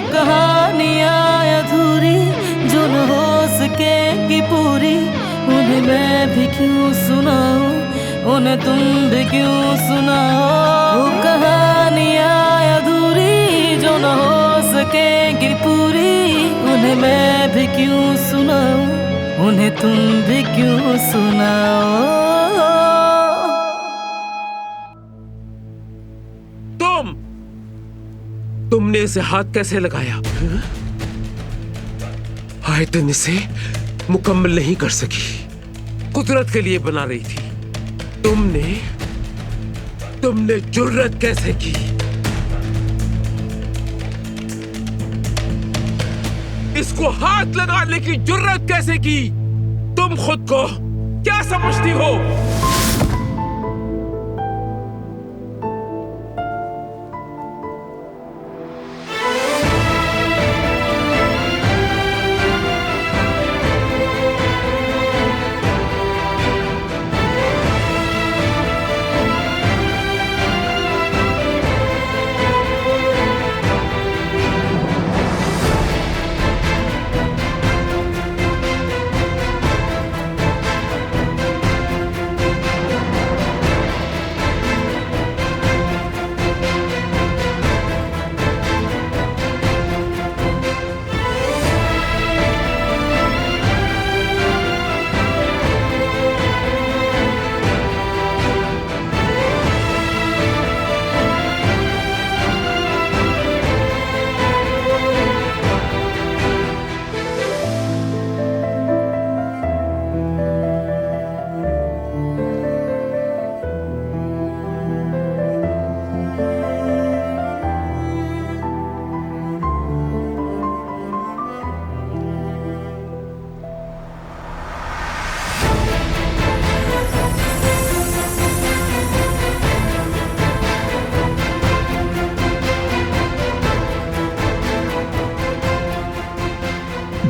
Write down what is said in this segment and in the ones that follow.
कहानियाँ अधूरी जो न हो सकेंगी पूरी, उन्हें मैं भी क्यों सुनाऊं, उन्हें तुम भी क्यों सुनाओ। वो कहानियाँ अधूरी जो न हो सकेंगी पूरी, उन्हें मैं भी क्यों सुनाऊं, उन्हें तुम भी क्यों सुनाओ। तुमने इसे हाथ कैसे लगाया? आयतन इसे मुकम्मल नहीं कर सकी, कुदरत के लिए बना रही थी। तुमने जुर्रत कैसे की? इसको हाथ लगाने की जुर्रत कैसे की? तुम खुद को क्या समझती हो?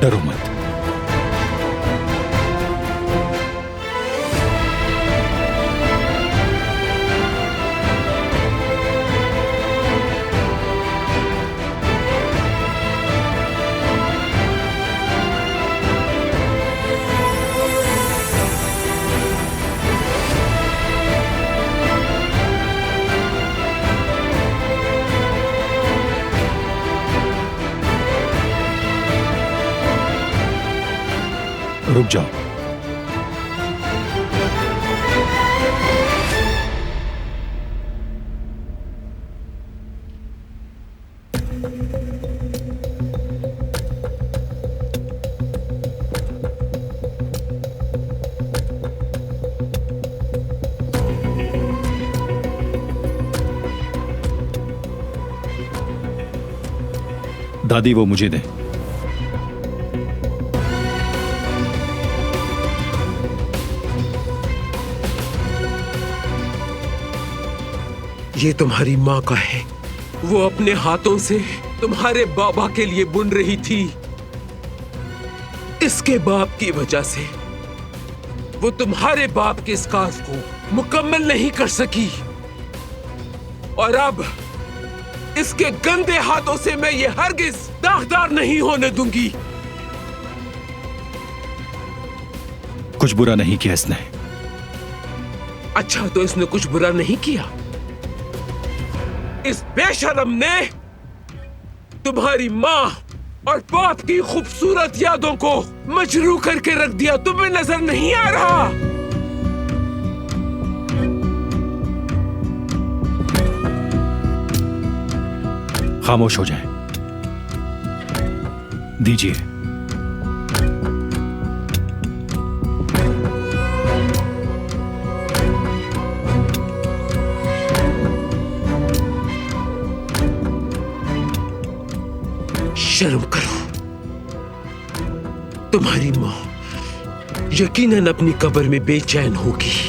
डरो मत। रुक जाओ। दादी वो मुझे दे। ये तुम्हारी माँ का है। वो अपने हाथों से तुम्हारे बाबा के लिए बुन रही थी। इसके बाप की वजह से वो तुम्हारे बाप के स्कार्फ को मुकम्मल नहीं कर सकी, और अब इसके गंदे हाथों से मैं ये हरगिज दागदार नहीं होने दूंगी। कुछ बुरा नहीं किया इसने। अच्छा, तो इसने कुछ बुरा नहीं किया? इस बेशरम ने तुम्हारी माँ और बाप की खूबसूरत यादों को मजरू करके रख दिया। तुम्हें नजर नहीं आ रहा? खामोश हो जाएं। दीजिए। शर्म करो। तुम्हारी माँ यकीनन अपनी कब्र में बेचैन होगी।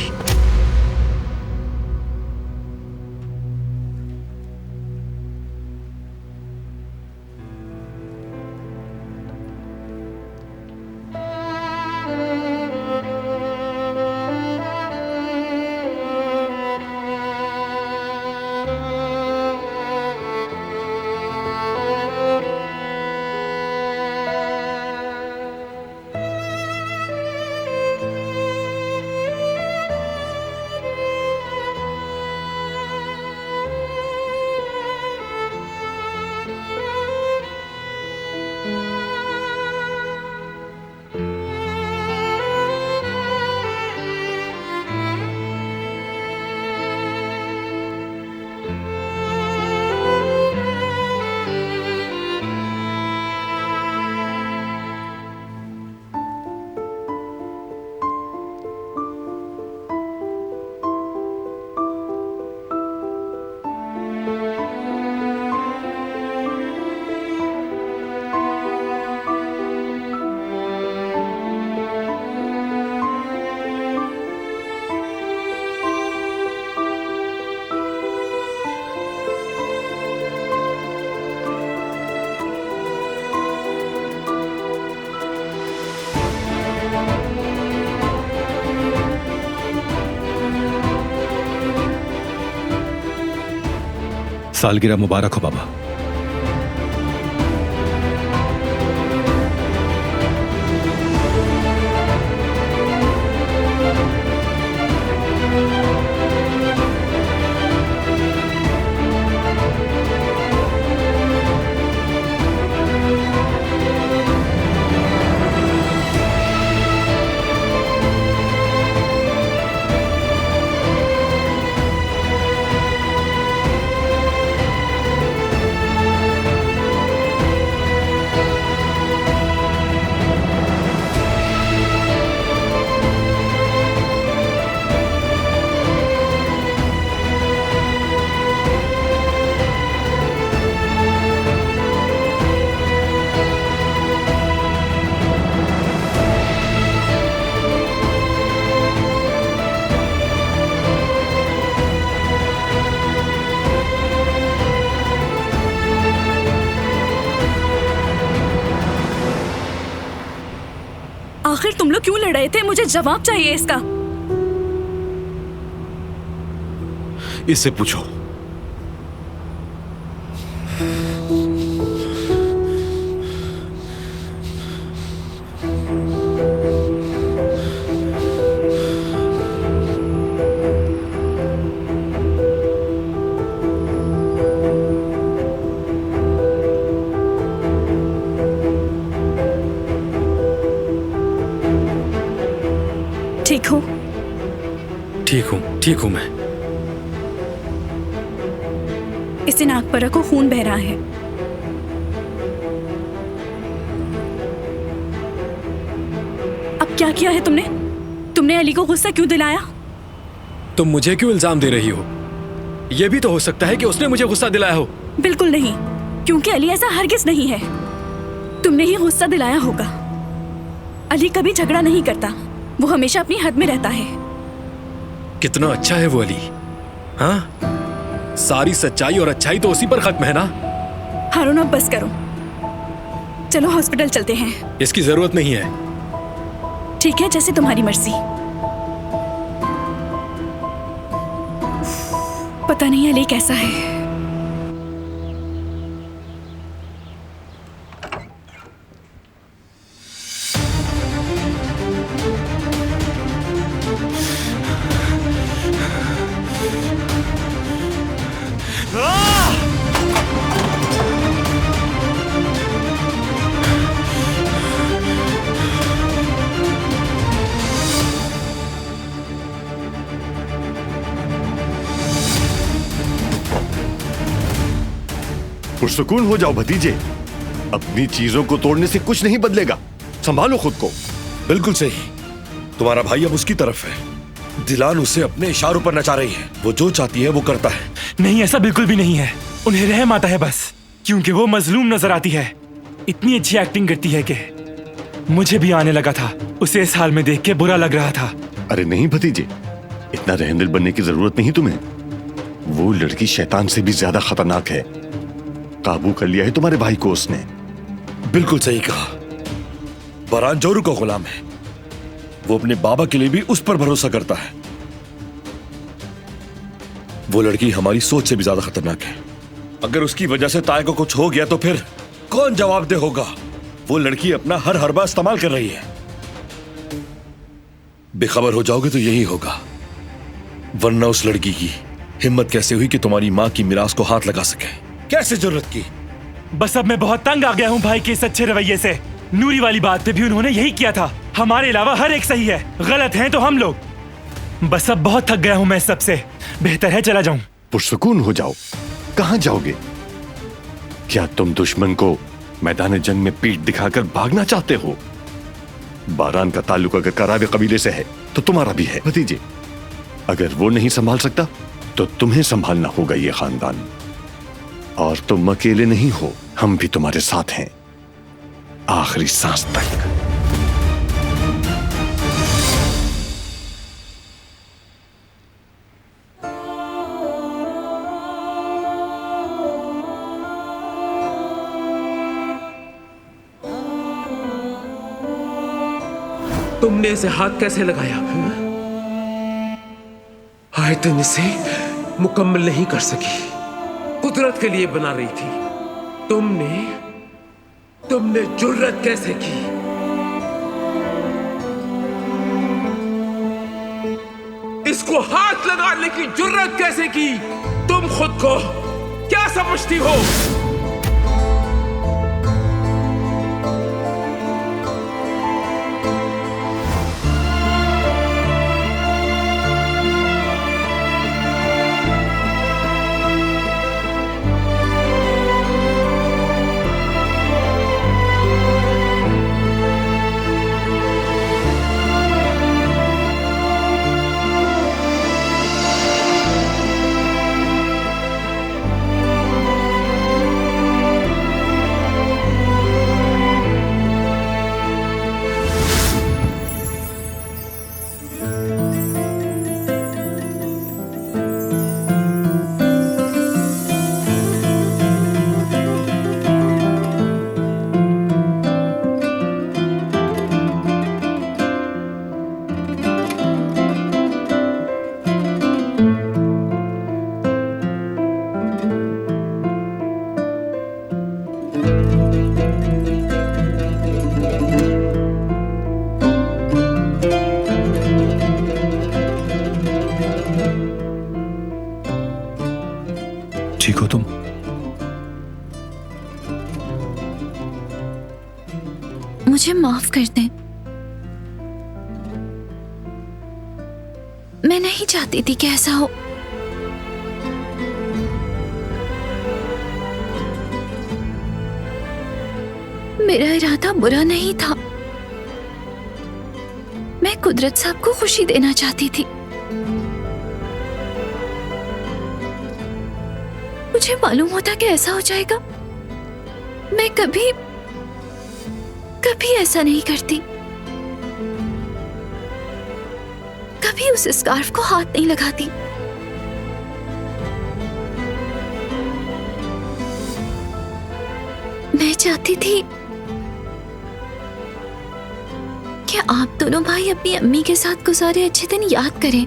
सालगिरह मुबारक हो बाबा। आखिर तुम लोग क्यों लड़ रहे थे? मुझे जवाब चाहिए इसका। इससे पूछो। ठीक हूँ? ठीक हूँ मैं। इससे नाक पर रखो, खून बह रहा है। अब क्या किया है तुमने? तुमने अली को गुस्सा क्यों दिलाया? तुम मुझे क्यों इल्जाम दे रही हो? यह भी तो हो सकता है कि उसने मुझे गुस्सा दिलाया हो। बिल्कुल नहीं, क्योंकि अली ऐसा हरगिज नहीं है। तुमने ही गुस्सा दिलाया होगा। अली कभी झगड़ा नहीं करता, वो हमेशा अपनी हद में रहता है। कितना अच्छा है वो अली। हाँ, सारी सच्चाई और अच्छाई तो उसी पर खत्म है ना। हारून अब बस करो, चलो हॉस्पिटल चलते हैं। इसकी जरूरत नहीं है। ठीक है, जैसे तुम्हारी मर्जी। पता नहीं अली कैसा है। पुरसुकून हो जाओ भतीजे, अपनी चीजों को तोड़ने से कुछ नहीं बदलेगा। संभालो खुद को। बिल्कुल सही, तुम्हारा भाई अब उसकी तरफ है। दिलान उसे अपने इशारों पर नचा रही है। वो जो चाहती है वो करता है। नहीं, ऐसा बिल्कुल भी नहीं है। उन्हें रहम आता है बस, क्योंकि वो मजलूम नजर आती है। इतनी अच्छी एक्टिंग करती है कि मुझे भी आने लगा था। उसे इस हाल में देख के बुरा लग रहा था। अरे नहीं भतीजे, इतना रहमदिल बनने की जरूरत नहीं तुम्हें। वो लड़की शैतान से भी ज्यादा खतरनाक है। काबू कर लिया है तुम्हारे भाई को उसने। बिल्कुल सही कहा। बरान जोरू का गुलाम है। वो अपने बाबा के लिए भी उस पर भरोसा करता है। वो लड़की हमारी सोच से भी ज्यादा खतरनाक है। अगर उसकी वजह से ताए को कुछ हो गया तो फिर कौन जवाबदेह होगा? वो लड़की अपना हर हरबा इस्तेमाल कर रही है। बेखबर हो जाओगे तो यही होगा, वरना उस लड़की की हिम्मत कैसे हुई कि तुम्हारी मां की मिरास को हाथ लगा सके? कैसे जरूरत की? बस अब मैं बहुत तंग आ गया हूँ भाई के इस अच्छे रवैये से। नूरी वाली बात पे भी उन्होंने यही किया था। हमारे अलावा हर एक सही है, गलत हैं तो हम लोग। बस अब बहुत थक गया हूँ मैं सबसे। बेहतर है चला जाऊं। पुरसुकून हो जाओ। कहां जाओगे? क्या तुम दुश्मन को मैदान जंग में पीठ दिखाकर भागना चाहते हो? बारान का ताल्लुक अगर करावे कबीले से है तो तुम्हारा भी है भतीजे। अगर वो नहीं संभाल सकता तो तुम्हें संभालना होगा ये खानदान। और तुम अकेले नहीं हो, हम भी तुम्हारे साथ हैं आखिरी सांस तक। तुमने इसे हाथ कैसे लगाया? आयतन इसे मुकम्मल नहीं कर सकी। वो कुदरत के लिए बना रही थी। तुमने जुर्रत कैसे की? इसको हाथ लगाने की जुर्रत कैसे की? तुम खुद को क्या समझती हो? ठीक हो तुम? मुझे माफ कर दें। मैं नहीं चाहती थी कि ऐसा हो। मेरा इरादा बुरा नहीं था। मैं कुदरत साहब को खुशी देना चाहती थी। मुझे मालूम होता कि ऐसा हो जाएगा। मैं कभी ऐसा नहीं करती। कभी उस स्कार्फ को हाथ नहीं लगाती। मैं चाहती थी कि आप दोनों भाई अपनी अम्मी के साथ गुजारे अच्छे दिन याद करें।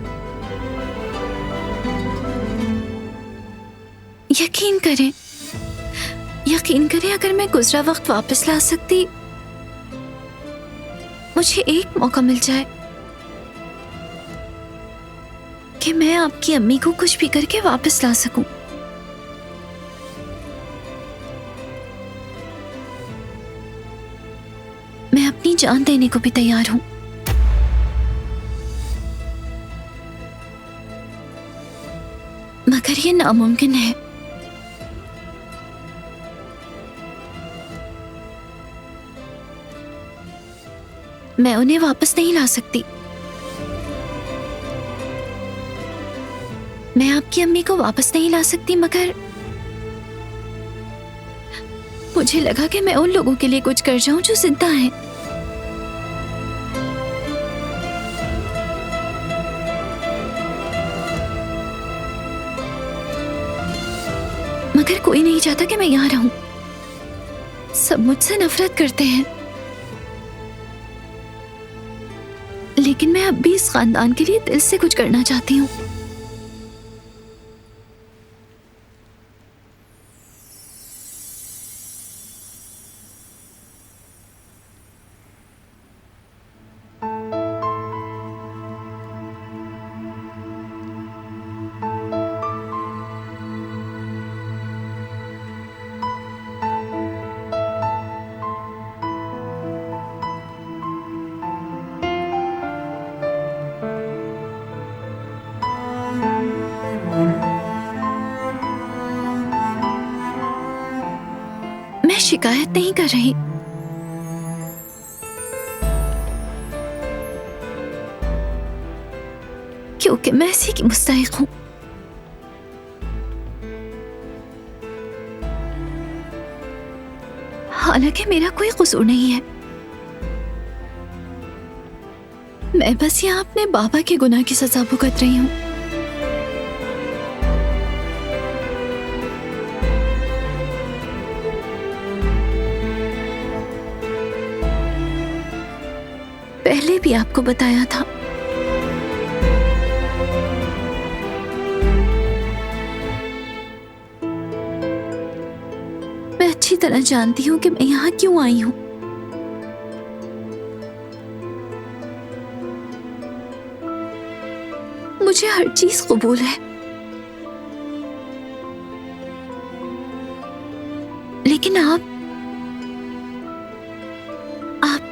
यकीन करें अगर मैं गुजरा वक्त वापस ला सकती, मुझे एक मौका मिल जाए कि मैं आपकी अम्मी को कुछ भी करके वापस ला सकूं। मैं अपनी जान देने को भी तैयार हूं। मगर ये नामुमकिन है। मैं उन्हें वापस नहीं ला सकती। मैं आपकी अम्मी को वापस नहीं ला सकती, मगर मुझे लगा कि मैं उन लोगों के लिए कुछ कर जाऊं जो जिंदा हैं। मगर कोई नहीं चाहता कि मैं यहां रहूं। सब मुझसे नफरत करते हैं, लेकिन मैं अब भी इस खानदान के लिए दिल से कुछ करना चाहती हूँ। मैं शिकायत नहीं कर रही। क्योंकि मैं इसी की मुस्तहिक हूं। हालांकि मेरा कोई कसूर नहीं है। मैं बस यहाँ अपने बाबा के गुनाह की सजा भुगत रही हूँ। पहले भी आपको बताया था। तरह जानती हूँ कि मैं यहाँ क्यों आई हूँ। मुझे हर चीज कबूल है, लेकिन आप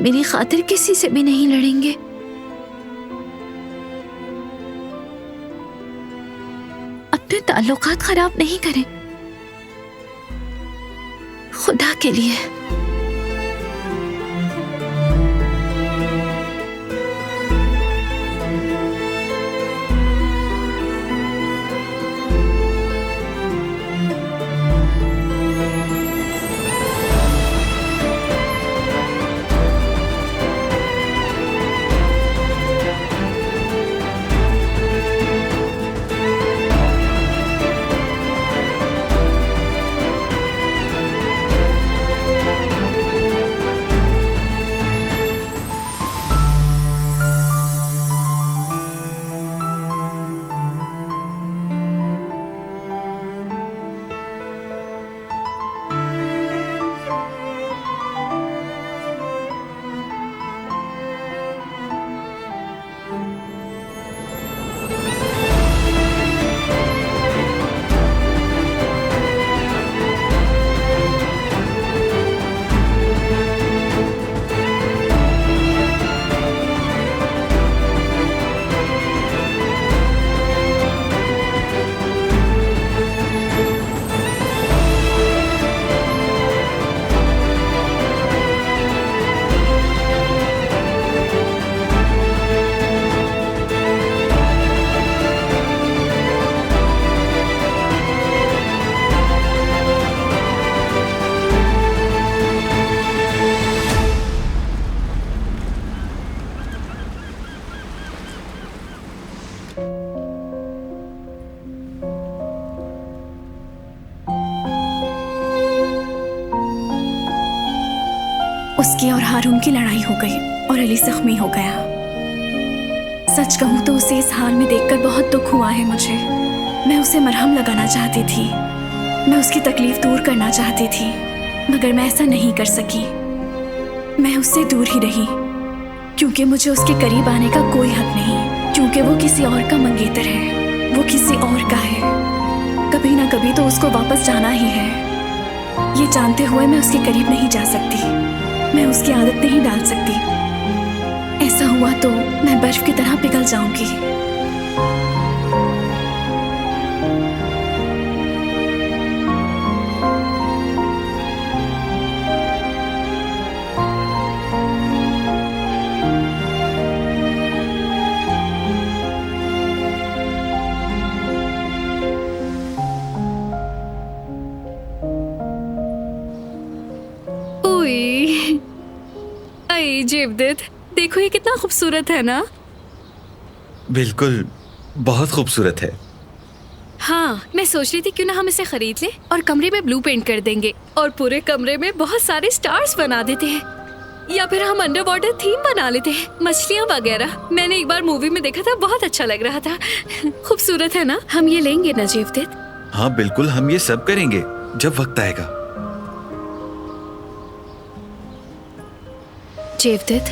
मेरी खातिर किसी से भी नहीं लड़ेंगे। अपने ताल्लुकात खराब नहीं करें, खुदा के लिए। उसकी और हारून की लड़ाई हो गई और अली जख्मी हो गया। सच कहूं तो उसे इस हाल में देखकर बहुत दुख हुआ है मुझे। मैं उसे मरहम लगाना चाहती थी, मैं उसकी तकलीफ दूर करना चाहती थी, मगर मैं ऐसा नहीं कर सकी। मैं उससे दूर ही रही क्योंकि मुझे उसके करीब आने का कोई हक नहीं, क्योंकि वो किसी और का मंगेतर है, वो किसी और का है। कभी ना कभी तो उसको वापस जाना ही है। ये जानते हुए मैं उसके करीब नहीं जा सकती, मैं उसकी आदत नहीं डाल सकती। ऐसा हुआ तो मैं बर्फ की तरह पिघल जाऊंगी। जेवदेत, देखो ये कितना खूबसूरत है ना। बिल्कुल, बहुत खूबसूरत है। हाँ, मैं सोच रही थी क्यों ना हम इसे खरीद लें और कमरे में ब्लू पेंट कर देंगे और पूरे कमरे में बहुत सारे स्टार्स बना देते हैं, या फिर हम अंडर वाटर थीम बना लेते हैं, मछलियाँ वगैरह। मैंने एक बार मूवी में देखा था, बहुत अच्छा लग रहा था। खूबसूरत है ना, हम ये लेंगे ना जेवदेत? हाँ बिल्कुल, हम ये सब करेंगे जब वक्त आएगा। जेवदेत,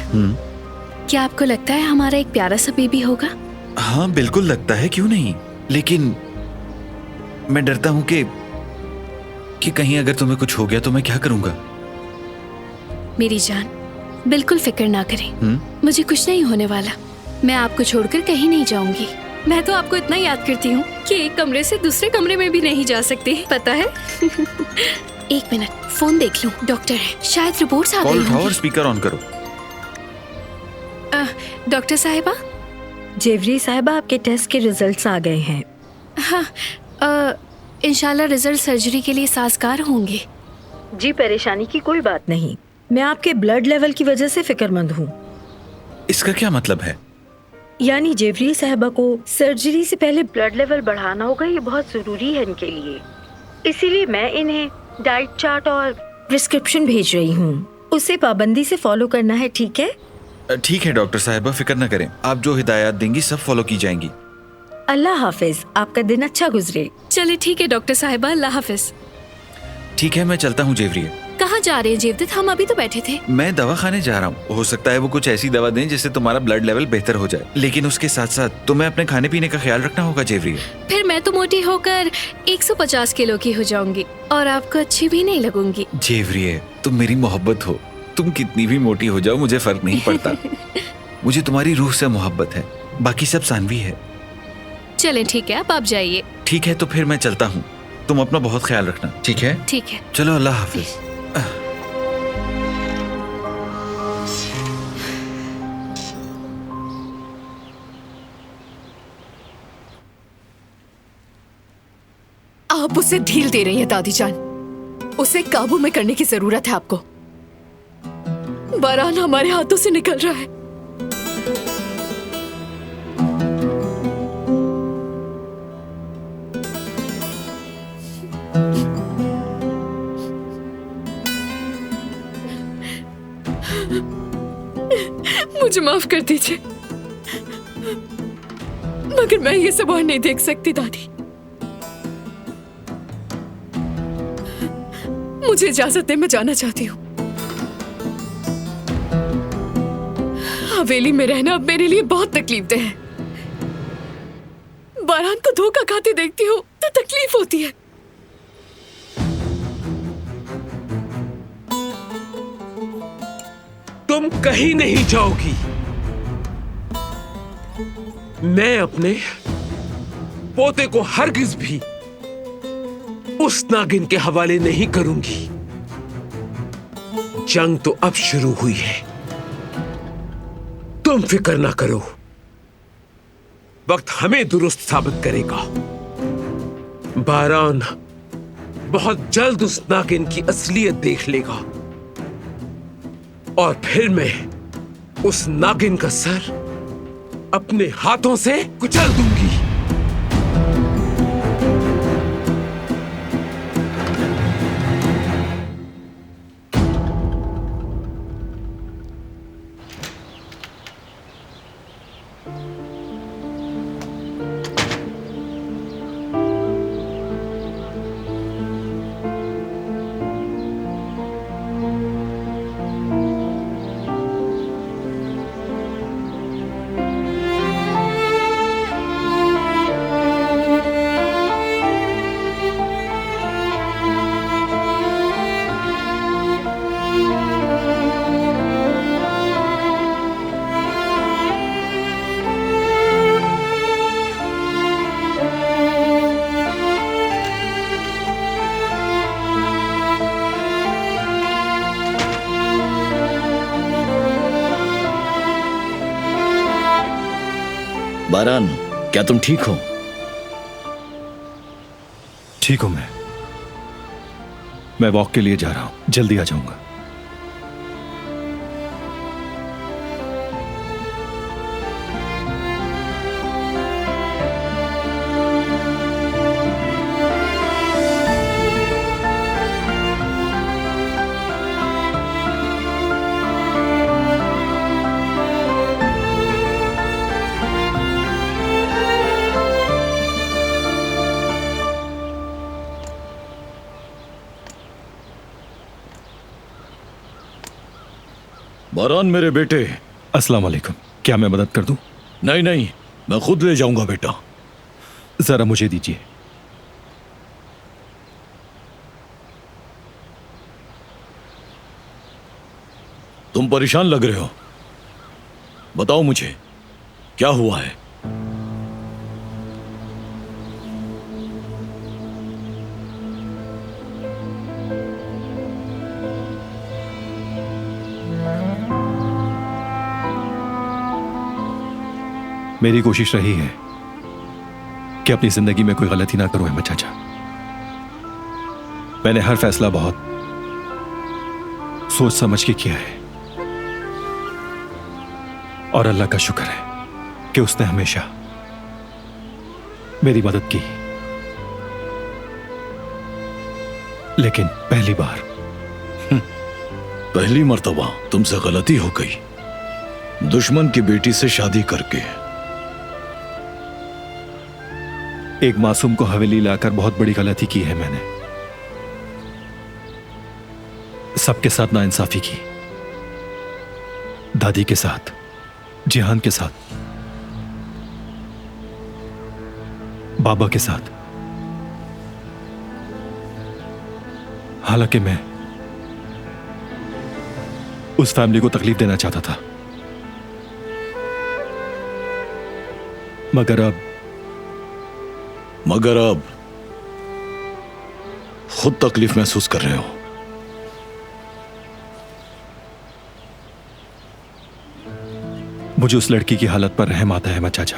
क्या आपको लगता है हमारा एक प्यारा सा बेबी होगा? हाँ बिल्कुल लगता है, क्यों नहीं। लेकिन मैं डरता हूँ कि कहीं अगर तुम्हें कुछ हो गया तो मैं क्या करूँगा। मेरी जान, बिल्कुल फिक्र ना करें, मुझे कुछ नहीं होने वाला। मैं आपको छोड़कर कहीं नहीं जाऊंगी। मैं तो आपको इतना याद करती हूँ कि एक कमरे से दूसरे कमरे में भी नहीं जा सकती, पता है। एक मिनट, फोन देख लूं। डॉक्टर है, शायद रिपोर्ट्स आ गई होंगी। कॉल उठाओ और स्पीकर ऑन करो। डॉक्टर साहिबा। जेवरी साहिबा, आपके टेस्ट के रिजल्ट्स आ गए हैं। हाँ, इंशाल्लाह रिजल्ट सर्जरी के लिए साजगार होंगे। जी, परेशानी की कोई बात नहीं। मैं आपके ब्लड लेवल की वजह से फिक्रमंद हूँ। इसका क्या मतलब है? यानी जेवरी साहिबा को सर्जरी से पहले ब्लड लेवल बढ़ाना होगा, ये बहुत जरूरी है इनके लिए। इसीलिए मैं इन्हें डाइट चार्ट और प्रिस्क्रिप्शन भेज रही हूँ, उसे पाबंदी से फॉलो करना है, ठीक है? ठीक है डॉक्टर साहिबा, फिक्र न करें, आप जो हिदायत देंगी सब फॉलो की जाएंगी। अल्लाह हाफिज, आपका दिन अच्छा गुजरे। चलिए ठीक है डॉक्टर साहिबा, अल्लाह हाफिज। ठीक है, मैं चलता हूँ जेवरी, कहाँ जा रहे हैं जेवदत्त? हम अभी तो बैठे थे। मैं दवा खाने जा रहा हूँ। हो सकता है वो कुछ ऐसी दवा दें जिससे तुम्हारा ब्लड लेवल बेहतर हो जाए, लेकिन उसके साथ साथ तुम्हें अपने खाने पीने का ख्याल रखना होगा जेवरी। फिर मैं तो मोटी होकर 150 किलो की हो जाऊंगी और आपको अच्छी भी नहीं लगूंगी। जेवरी, तुम मेरी मोहब्बत हो। तुम कितनी भी मोटी हो जाओ मुझे फर्क नहीं पड़ता। मुझे तुम्हारी रूह से मोहब्बत है, बाकी सब सानवी है। चलें ठीक है, आप जाइए। ठीक है, तो फिर मैं चलता हूँ। तुम अपना बहुत ख्याल रखना, ठीक है? ठीक है। चलो, अल्लाह हाफिज। आप उसे ढील दे रही हैं दादी जान। उसे काबू में करने की जरूरत है आपको। बारान हमारे हाथों से निकल रहा है। मुझे माफ कर दीजिए, मगर मैं ये सब और नहीं देख सकती दादी। मुझे इजाजत दे, मैं जाना चाहती हूँ। हवेली में रहना अब मेरे लिए बहुत तकलीफ है। बारान को धोखा खाते देखती हूँ तो तकलीफ होती है। तुम कहीं नहीं जाओगी। मैं अपने पोते को हरगिज भी उस नागिन के हवाले नहीं करूंगी। जंग तो अब शुरू हुई है, तुम फिक्र ना करो। वक्त हमें दुरुस्त साबित करेगा। बारान बहुत जल्द उस नागिन की असलियत देख लेगा और फिर मैं उस नागिन का सर अपने हाथों से कुचल दूंगी। बारान, क्या तुम ठीक हो? ठीक हूं मैं वॉक के लिए जा रहा हूं, जल्दी आ जाऊंगा। बारान मेरे बेटे। अस्सलाम वालेकुम। क्या मैं मदद कर दूं? नहीं नहीं, मैं खुद ले जाऊंगा बेटा। जरा मुझे दीजिए। तुम परेशान लग रहे हो, बताओ मुझे क्या हुआ है। मेरी कोशिश रही है कि अपनी जिंदगी में कोई गलती ना करूं अहमद चाचा। मैंने हर फैसला बहुत सोच समझ के किया है और अल्लाह का शुक्र है कि उसने हमेशा मेरी मदद की। लेकिन पहली बार पहली मर्तबा तुमसे गलती हो गई, दुश्मन की बेटी से शादी करके। एक मासूम को हवेली लाकर बहुत बड़ी गलती की है मैंने। सबके साथ नाइंसाफी की, दादी के साथ, जिहान के साथ, बाबा के साथ। हालांकि मैं उस फैमिली को तकलीफ देना चाहता था, मगर अब खुद तकलीफ महसूस कर रहे हो। मुझे उस लड़की की हालत पर रहम आता है अहमद चाचा।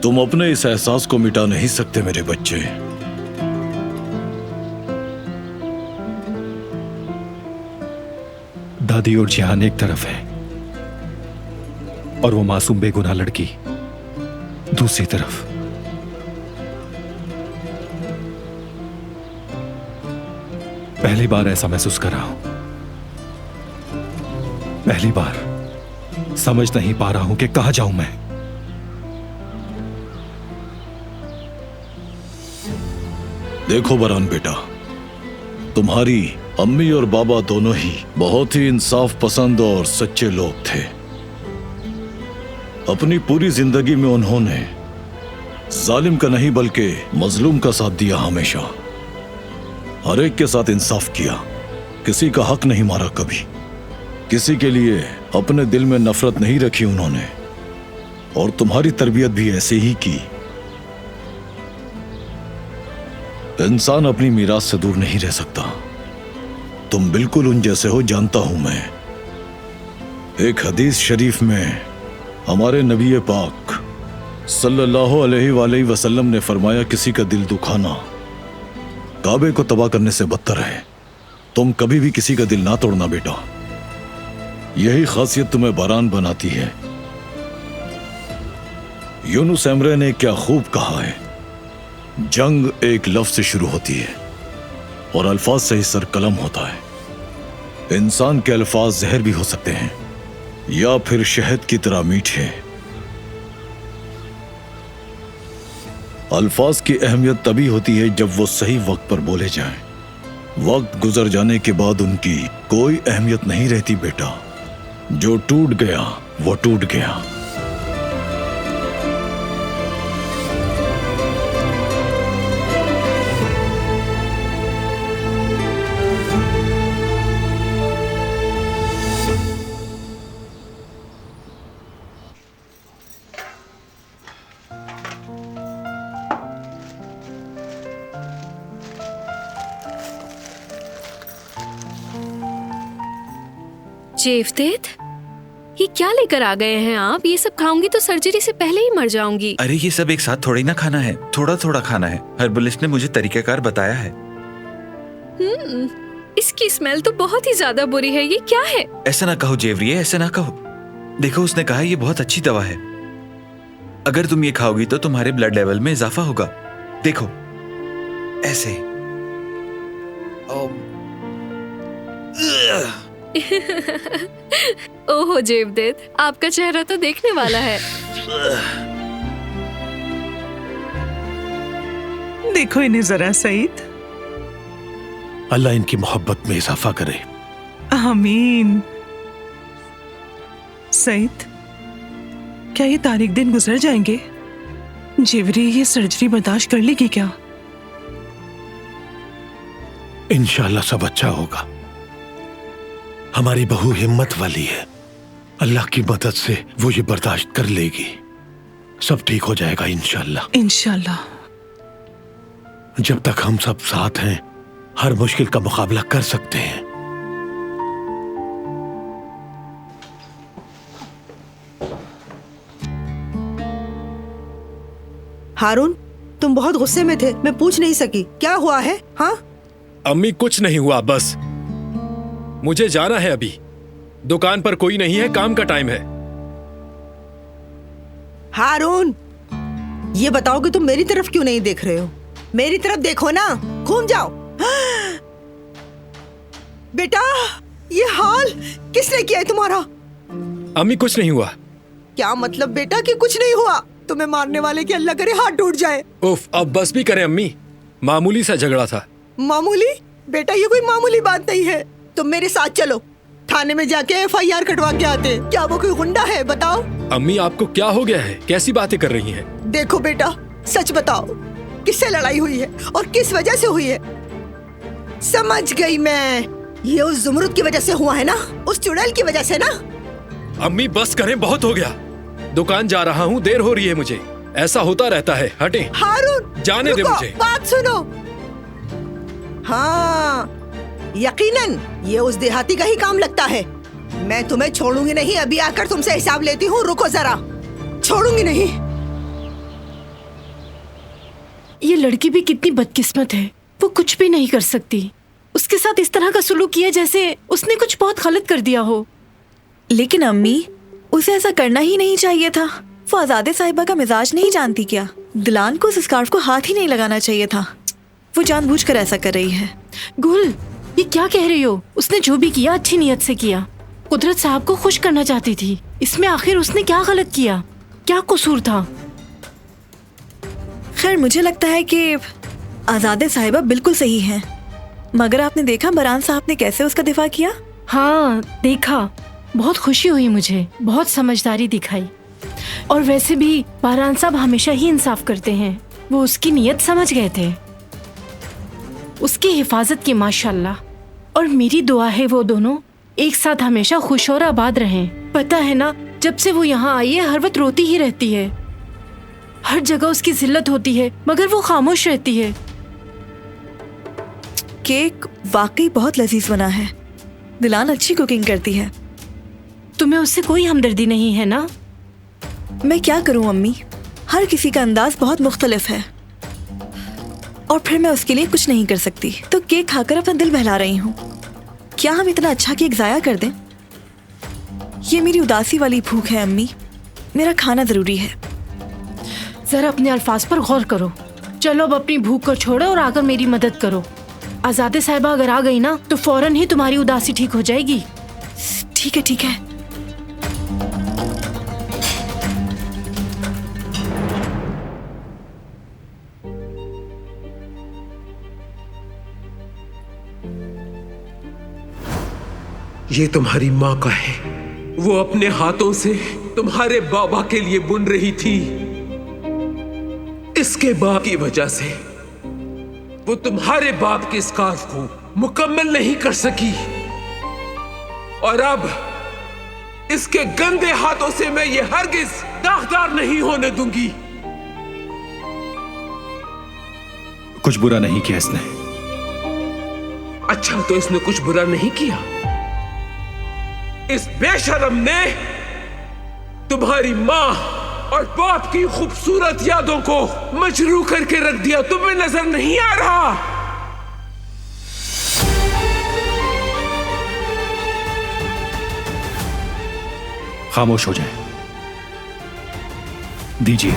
तुम अपने इस एहसास को मिटा नहीं सकते मेरे बच्चे। दादी और जिहान एक तरफ है और वो मासूम बेगुनाह लड़की दूसरी तरफ। पहली बार ऐसा महसूस कर रहा हूं, पहली बार समझ नहीं पा रहा हूं कि कहां जाऊं मैं। देखो बरान बेटा, तुम्हारी अम्मी और बाबा दोनों ही बहुत ही इंसाफ पसंद और सच्चे लोग थे। अपनी पूरी जिंदगी में उन्होंने जालिम का नहीं बल्कि मजलूम का साथ दिया। हमेशा हर एक के साथ इंसाफ किया, किसी का हक नहीं मारा कभी, किसी के लिए अपने दिल में नफरत नहीं रखी उन्होंने। और तुम्हारी तरबियत भी ऐसे ही की। इंसान अपनी मीरास से दूर नहीं रह सकता। तुम बिल्कुल उन जैसे हो, जानता हूं मैं। एक हदीस शरीफ में हमारे नबी पाक सल्लल्लाहु अलैहि वसल्लम ने फरमाया, किसी का दिल दुखाना काबे को तबाह करने से बदतर है। तुम कभी भी किसी का दिल ना तोड़ना बेटा, यही खासियत तुम्हें बारान बनाती है। यूनुस एमरे ने क्या खूब कहा है, जंग एक लफ्ज से शुरू होती है और अल्फाज से ही सर कलम होता है। इंसान के अल्फाज जहर भी हो सकते हैं या फिर शहद की तरह मीठे। अल्फाज की अहमियत तभी होती है जब वो सही वक्त पर बोले जाएं। वक्त गुजर जाने के बाद उनकी कोई अहमियत नहीं रहती बेटा। जो टूट गया वो टूट गया। जेवदेद, ये क्या लेकर आ गए हैं आप? ये सब खाऊंगी तो सर्जरी से पहले ही मर जाऊंगी। अरे ये सब एक साथ थोड़ी ना खाना है, थोड़ा थोड़ा खाना है। हर्बलिस्ट ने मुझे तरीकाकार बताया है। इसकी स्मेल तो बहुत ही ज्यादा बुरी है। ये क्या है? ऐसा ना कहो जेवरी, ऐसा ना कहो। देखो उसने कहा ये बहुत अच्छी दवा है। अगर तुम ये खाओगी तो तुम्हारे ब्लड लेवल में इजाफा होगा। देखो ऐसे। ओहो जेवदेद, आपका चेहरा तो देखने वाला है। देखो इन्हें जरा सईद। अल्लाह इनकी मोहब्बत में इजाफा करे। आमीन। सईद, क्या ये तारीख दिन गुजर जाएंगे? जेवरी ये सर्जरी बर्दाश्त कर लेगी क्या? इंशाल्लाह सब अच्छा होगा। हमारी बहू हिम्मत वाली है, अल्लाह की मदद से वो ये बर्दाश्त कर लेगी। सब ठीक हो जाएगा इंशाल्लाह। इंशाल्लाह। जब तक हम सब साथ हैं, हर मुश्किल का मुकाबला कर सकते हैं। हारून, तुम बहुत गुस्से में थे, मैं पूछ नहीं सकी। क्या हुआ है? हाँ अम्मी कुछ नहीं हुआ, बस मुझे जाना है। अभी दुकान पर कोई नहीं है, काम का टाइम है। हारून, ये बताओ कि तुम मेरी तरफ क्यों नहीं देख रहे हो? मेरी तरफ देखो ना, घूम जाओ। बेटा, ये हाल किसने किया है तुम्हारा? अम्मी कुछ नहीं हुआ। क्या मतलब बेटा कि कुछ नहीं हुआ? तुम्हें मारने वाले की अल्लाह करे हाथ टूट जाए। उफ, अब बस भी करें अम्मी, मामूली सा झगड़ा था। मामूली? बेटा ये कोई मामूली बात नहीं है। तुम मेरे साथ चलो, थाने में जाके FIR कटवा के आते। क्या वो कोई गुंडा है? बताओ। अम्मी आपको क्या हो गया है? कैसी बातें कर रही हैं? देखो बेटा, सच बताओ, किससे लड़ाई हुई है और किस वजह से हुई है? समझ गई मैं, ये उस जुमरुद की वजह से हुआ है ना, उस चुड़ैल की वजह से ना। अम्मी बस करें, बहुत हो गया। दुकान जा रहा हूँ, देर हो रही है मुझे। ऐसा होता रहता है, हटें। हारून, जाने दे मुझे। बात सुनो। हाँ, यकीनन ये उस देहाती का ही काम लगता है। मैं तुम्हें छोड़ूंगी नहीं, अभी आकर तुमसे हिसाब लेती हूँ। रुको जरा, छोड़ूंगी नहीं। ये लड़की भी कितनी बदकिस्मत है, वो कुछ भी नहीं कर सकती। उसके साथ इस तरह का सुलूक किया जैसे उसने कुछ बहुत गलत कर दिया हो। लेकिन अम्मी, उसे ऐसा करना ही नहीं चाहिए था। वो आजादे साहिबा का मिजाज नहीं जानती क्या? दिलान को उस स्कार्फ को हाथ ही नहीं लगाना चाहिए था। वो जानबूझकर ऐसा कर रही है। गुल, ये क्या कह रही हो? उसने जो भी किया अच्छी नीयत से किया। कुदरत साहब को खुश करना चाहती थी। इसमें आखिर उसने क्या गलत किया? क्या कसूर था? खैर, मुझे लगता है कि आजादे साहिबा बिल्कुल सही है। मगर आपने देखा बरान साहब ने कैसे उसका दिफा किया? हाँ देखा, बहुत खुशी हुई मुझे। बहुत समझदारी दिखाई। और वैसे भी बारान साहब हमेशा ही इंसाफ करते हैं। वो उसकी नीयत समझ गए थे। उसकी हिफाजत की माशाल्लाह। और मेरी दुआ है वो दोनों एक साथ हमेशा खुश और आबाद रहें। पता है ना, जब से वो यहाँ आई है हर वक्त रोती ही रहती है। हर जगह उसकी जिल्लत होती है मगर वो खामोश रहती है। केक वाकई बहुत लजीज बना है। दिलान अच्छी कुकिंग करती है। तुम्हें उससे कोई हमदर्दी नहीं है ना? मैं क्या करूं अम्मी, हर किसी का अंदाज बहुत मुख्तलिफ है और फिर मैं उसके लिए कुछ नहीं कर सकती। तो केक खाकर अपना दिल बहला रही हूँ। क्या हम इतना अच्छा केक जाया कर दें? ये मेरी उदासी वाली भूख है अम्मी, मेरा खाना जरूरी है। जरा अपने अल्फाज पर गौर करो। चलो अब अपनी भूख को छोड़ो और आकर मेरी मदद करो। आजादे साहिबा अगर आ गई ना तो फौरन ही तुम्हारी उदासी ठीक हो जाएगी। ठीक है, ठीक है। ये तुम्हारी माँ का है। वो अपने हाथों से तुम्हारे बाबा के लिए बुन रही थी। इसके बाप की वजह से वो तुम्हारे बाप के स्कार्फ को मुकम्मल नहीं कर सकी और अब इसके गंदे हाथों से मैं ये हरगिज दागदार नहीं होने दूंगी। कुछ बुरा नहीं किया इसने। अच्छा, तो इसने कुछ बुरा नहीं किया? इस बेशरम ने तुम्हारी माँ और बाप की खूबसूरत यादों को मजरू करके रख दिया। तुम्हें नजर नहीं आ रहा? खामोश हो जाए। दीजिए।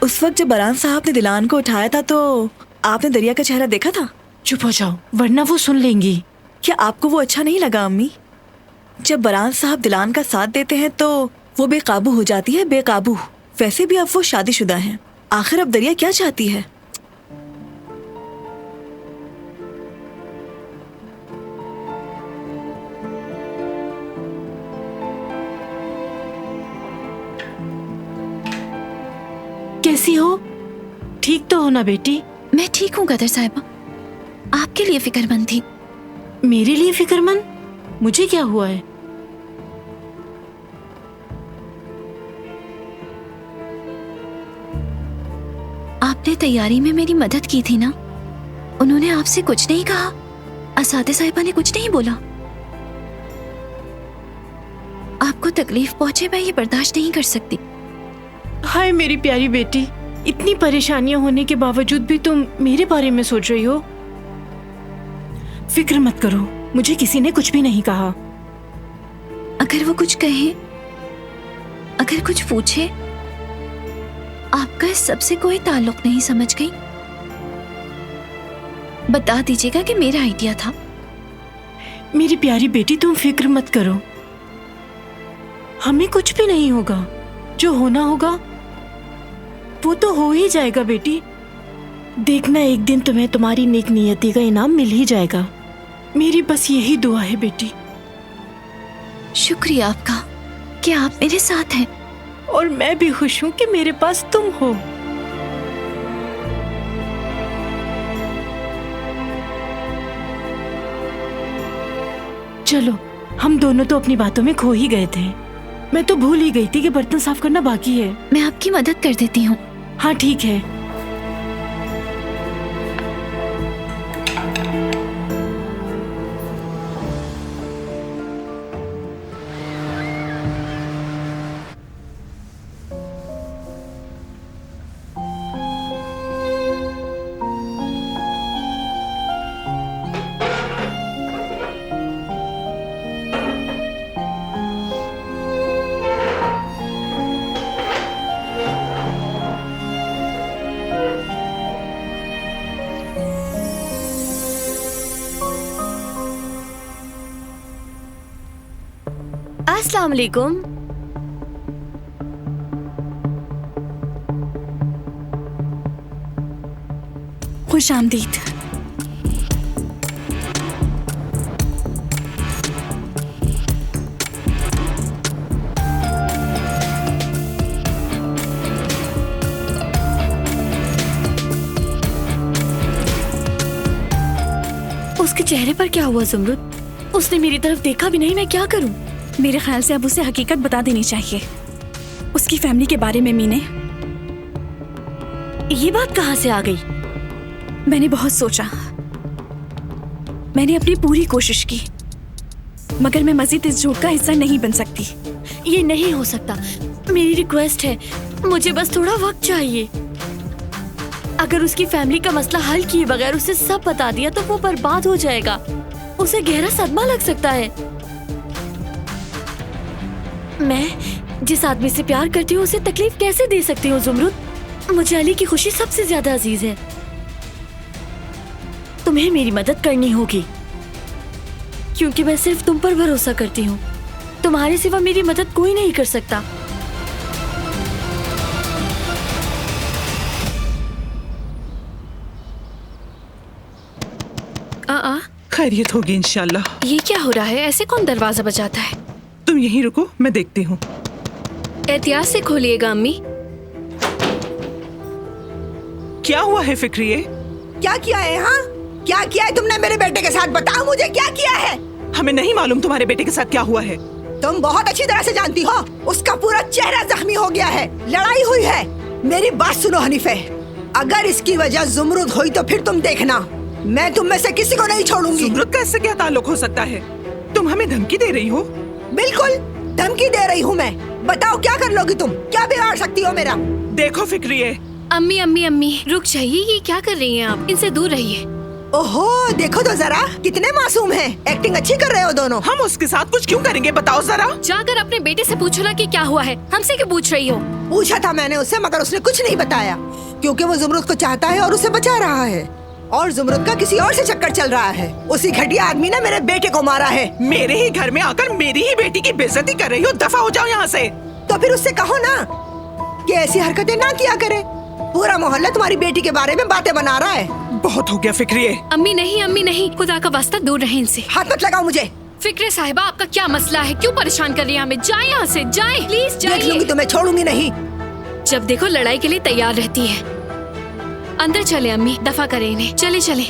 उस वक्त जब बरान साहब ने दिलान को उठाया था तो आपने दरिया का चेहरा देखा था? चुप हो जाओ वरना वो सुन लेंगी। क्या आपको वो अच्छा नहीं लगा अम्मी? जब बरान साहब दिलान का साथ देते हैं तो वो बेकाबू हो जाती है, बेकाबू। वैसे भी अब वो शादीशुदा हैं। आखिर अब दरिया क्या चाहती है? कैसी हो? ठीक तो हो ना बेटी? मैं ठीक हूँ गदर साहिबा, आपके लिए फिक्रमंद थी। मेरे लिए फिक्रमंद? मुझे क्या हुआ है? आपने तैयारी में मेरी मदद की थी ना? उन्होंने आपसे कुछ नहीं कहा? आसादे साहिबा ने कुछ नहीं बोला? आपको तकलीफ पहुंचे मैं ये बर्दाश्त नहीं कर सकती। हाय मेरी प्यारी बेटी, इतनी परेशानियां होने के बावजूद भी तुम मेरे बारे में सोच रही हो। फिक्र मत करो, मुझे किसी ने कुछ भी नहीं कहा। अगर वो कुछ कहे, अगर कुछ पूछे, आपका इस सबसे कोई ताल्लुक नहीं, समझ गई? बता दीजिएगा कि मेरा आइडिया था। मेरी प्यारी बेटी, तुम फिक्र मत करो, हमें कुछ भी नहीं होगा। जो होना होगा वो तो हो ही जाएगा बेटी। देखना, एक दिन तुम्हें तुम्हारी नेक नियति का इनाम मिल ही जाएगा। मेरी बस यही दुआ है बेटी। शुक्रिया आपका कि आप मेरे साथ हैं। और मैं भी खुश हूँ कि मेरे पास तुम हो। चलो, हम दोनों तो अपनी बातों में खो ही गए थे। मैं तो भूल ही गई थी कि बर्तन साफ करना बाकी है। मैं आपकी मदद कर देती हूँ। हाँ ठीक है। अस्सलाम वालेकुम। खुश आमदीद। उसके चेहरे पर क्या हुआ ज़ुमरुद? उसने मेरी तरफ देखा भी नहीं। मैं क्या करूं? मेरे ख्याल से अब उसे हकीकत बता देनी चाहिए, उसकी फैमिली के बारे में। मीने, ये बात कहाँ से आ गई? मैंने बहुत सोचा, मैंने अपनी पूरी कोशिश की, मगर मैं मजीद इस झूठ का हिस्सा नहीं बन सकती। ये नहीं हो सकता। मेरी रिक्वेस्ट है, मुझे बस थोड़ा वक्त चाहिए। अगर उसकी फैमिली का मसला हल किए बगैर उसे सब बता दिया तो वो बर्बाद हो जाएगा। उसे गहरा सदमा लग सकता है। मैं जिस आदमी से प्यार करती हूँ उसे तकलीफ कैसे दे सकती हूँ ज़ुमरुद? मुझे अली की खुशी सबसे ज्यादा अजीज है। तुम्हें मेरी मदद करनी होगी, क्योंकि मैं सिर्फ तुम पर भरोसा करती हूँ। तुम्हारे सिवा मेरी मदद कोई नहीं कर सकता। खैरियत होगी इंशाल्लाह। ये क्या हो रहा है? ऐसे कौन दरवाजा बजाता है? तुम यहीं रुको, मैं देखती हूँ। एहतियात से खोलिएगा अम्मी। क्या हुआ है फिक्रिये? क्या किया है? हाँ, क्या किया है तुमने मेरे बेटे के साथ? बताओ मुझे, क्या किया है? हमें नहीं मालूम तुम्हारे बेटे के साथ क्या हुआ है। तुम बहुत अच्छी तरह से जानती हो, उसका पूरा चेहरा जख्मी हो गया है, लड़ाई हुई है। मेरी बात सुनो हनीफे, अगर इसकी वजह ज़ुमरुद हुई तो फिर तुम देखना, मैं तुम में से किसी को नहीं छोड़ूंगी। ज़ुमरुद का इससे क्या ताल्लुक हो सकता है? तुम हमें धमकी दे रही हो? बिल्कुल धमकी दे रही हूँ मैं। बताओ क्या कर लोगी तुम? क्या बिगाड़ सकती हो मेरा? देखो फिक्रिये। अम्मी अम्मी अम्मी रुक जाइए, ये क्या कर रही हैं आप? इनसे दूर रहिए। ओहो, देखो तो जरा, कितने मासूम हैं। एक्टिंग अच्छी कर रहे हो दोनों। हम उसके साथ कुछ क्यों करेंगे, बताओ जरा। जाकर अपने बेटे से पूछो ना कि क्या हुआ है। हमसे क्यों पूछ रही हो? पूछा था मैंने उससे, मगर उसने कुछ नहीं बताया, क्योंकि वो ज़ुमरुद को चाहता है और उसे बचा रहा है। और ज़ुमरुद का किसी और से चक्कर चल रहा है। उसी घटिया आदमी ने मेरे बेटे को मारा है। मेरे ही घर में आकर मेरी ही बेटी की बेइज्जती कर रही हो। दफा हो जाओ यहाँ से। तो फिर उससे कहो ना कि ऐसी हरकतें ना किया करे। पूरा मोहल्ला तुम्हारी बेटी के बारे में बातें बना रहा है। बहुत हो गया फिक्रिये। अम्मी नहीं, खुदा का वास्ता दूर रहे इनसे। हाथ मत लगाओ मुझे। फिक्रे साहिबा, आपका क्या मसला है? क्यों परेशान कर रही हैं हमें? जाएं यहाँ से, जाएं प्लीज जाइए। देख लूंगी, तुम्हें छोड़ूंगी नहीं। जब देखो लड़ाई के लिए तैयार रहती है। अंदर चले अम्मी, दफा करें इन्हें। चले चले।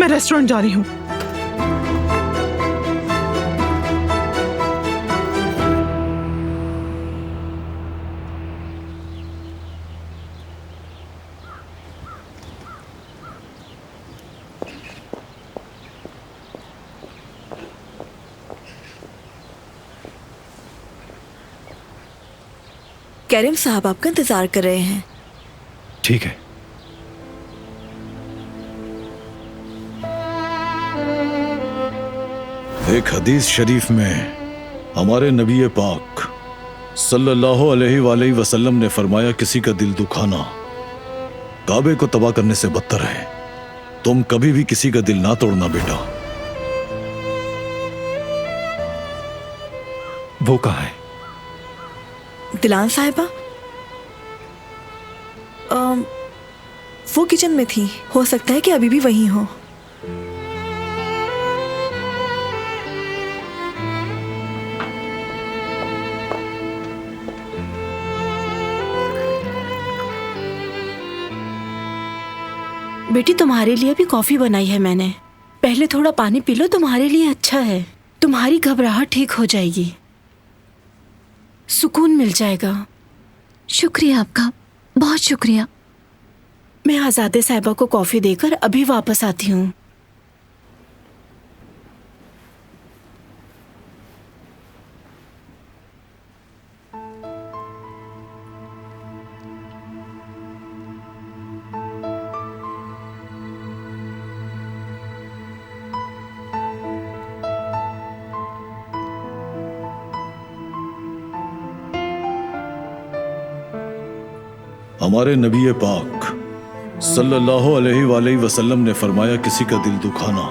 मैं रेस्टोरेंट जा रही हूँ। कैरिम साहब आपका इंतजार कर रहे हैं। ठीक है। एक हदीस शरीफ में हमारे नबी पाक सल्लल्लाहु अलैहि वसल्लम ने फरमाया, किसी का दिल दुखाना काबे को तबाह करने से बदतर है। तुम कभी भी किसी का दिल ना तोड़ना बेटा। वो कहाँ है? दिलान साहिबा वो किचन में थी, हो सकता है कि अभी भी वहीं हो। बेटी तुम्हारे लिए भी कॉफी बनाई है मैंने, पहले थोड़ा पानी पी लो, तुम्हारे लिए अच्छा है। तुम्हारी घबराहट ठीक हो जाएगी, सुकून मिल जाएगा। शुक्रिया आपका, बहुत शुक्रिया। मैं आजादे साहिबा को कॉफी देकर अभी वापस आती हूँ। हमारे नबी पाक सल्लल्लाहु अलैहि वसल्लम ने फरमाया, किसी का दिल दुखाना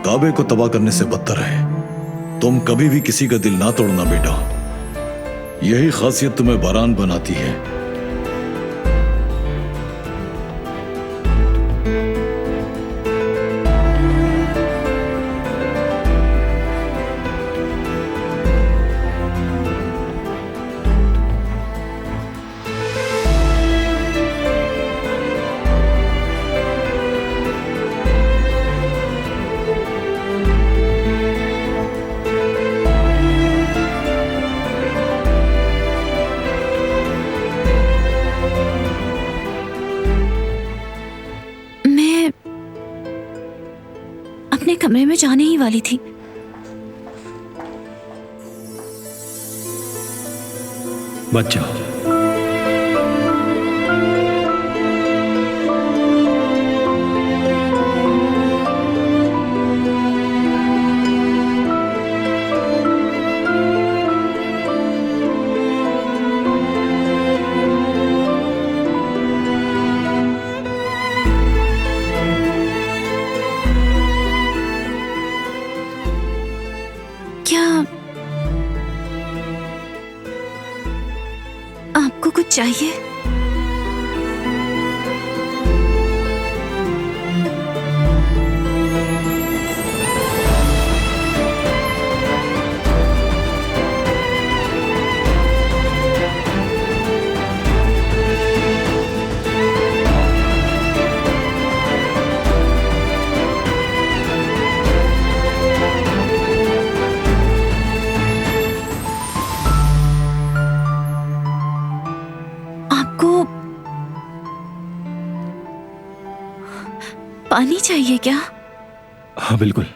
काबे को तबाह करने से बदतर है। तुम कभी भी किसी का दिल ना तोड़ना बेटा, यही खासियत तुम्हें बारान बनाती है। कमरे में जाने ही वाली थी। मत जाओ। आपको कुछ चाहिए? पानी चाहिए क्या? हाँ बिल्कुल।